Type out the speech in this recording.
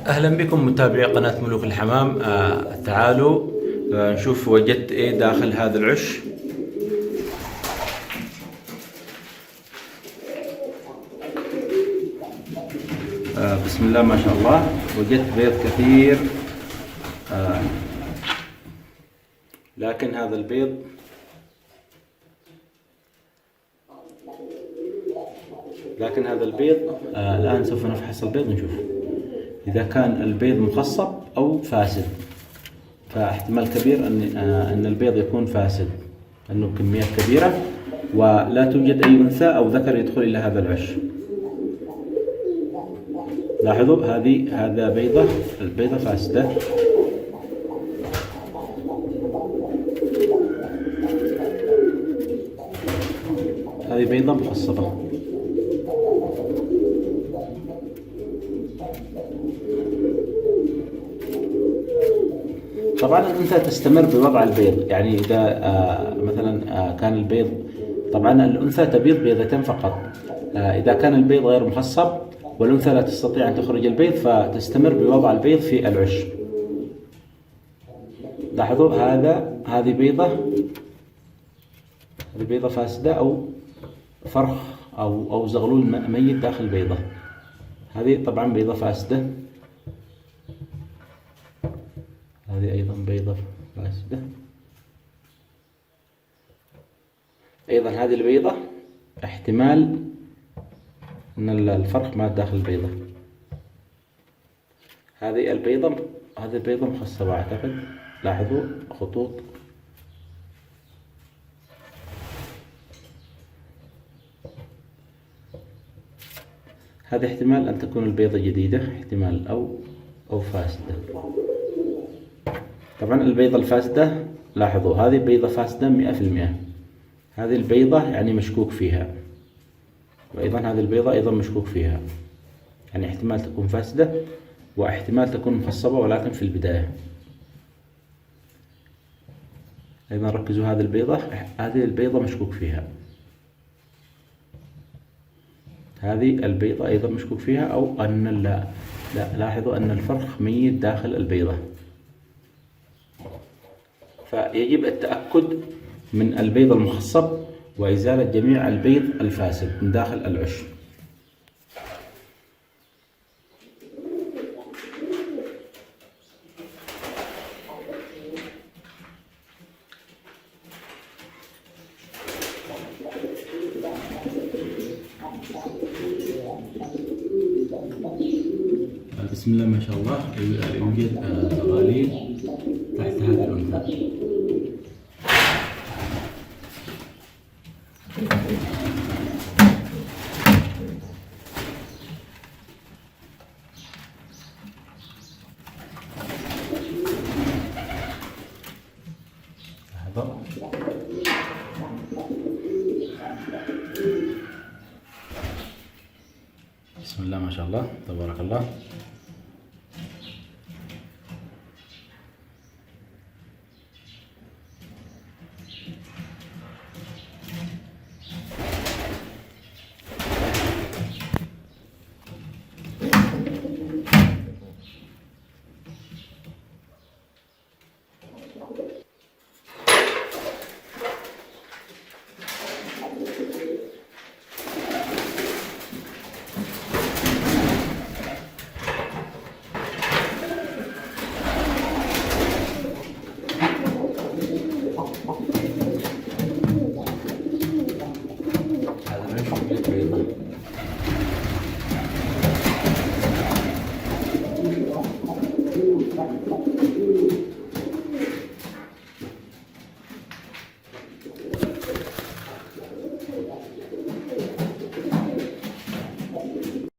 أهلا بكم متابعي قناة ملوك الحمام. تعالوا نشوف وجدت إيه داخل هذا العش. بسم الله ما شاء الله، وجدت بيض كثير. لكن هذا البيض الآن سوف نفحص البيض ونشوف إذا كان البيض مخصب أو فاسد. فاحتمال كبير أن البيض يكون فاسد لأنه كميات كبيرة ولا توجد أي أنثى أو ذكر يدخل إلى هذا العش. لاحظوا هذا البيضة فاسدة. هذه بيضة مخصبة. طبعا الأنثى تستمر بوضع البيض، يعني إذا مثلا كان البيض، طبعا الأنثى تبيض بيضتين فقط. إذا كان البيض غير مخصب والأنثى لا تستطيع أن تخرج البيض فتستمر بوضع البيض في العش. لاحظوا هذه بيضة فاسدة أو فرخ أو زغلول ميت داخل بيضة. هذه طبعا بيضة فاسدة. هذه أيضا بيضة فاسدة. أيضا هذه البيضة احتمال أن الفرخ مات داخل البيضة. هذه البيضة مخصبة أعتقد. لاحظوا خطوط. هذا احتمال أن تكون البيضة جديدة، احتمال أو فاسدة. طبعا البيضة الفاسدة، لاحظوا هذه بيضة فاسدة 100%. هذه البيضة يعني مشكوك فيها، وأيضا هذه البيضة أيضا مشكوك فيها، يعني احتمال تكون فاسدة واحتمال تكون مخصبة ولكن في البداية. أيضا ركزوا هذه البيضة مشكوك فيها. هذه البيضة أيضا مشكوك فيها، أو أن لا لاحظوا أن الفرخ ميت داخل البيضة. فيجب التأكد من البيض المخصب وإزالة جميع البيض الفاسد من داخل العش. بسم الله ما شاء الله، يوجد زغاليل تحت هذه الأنثى. بسم الله ما شاء الله، تبارك الله.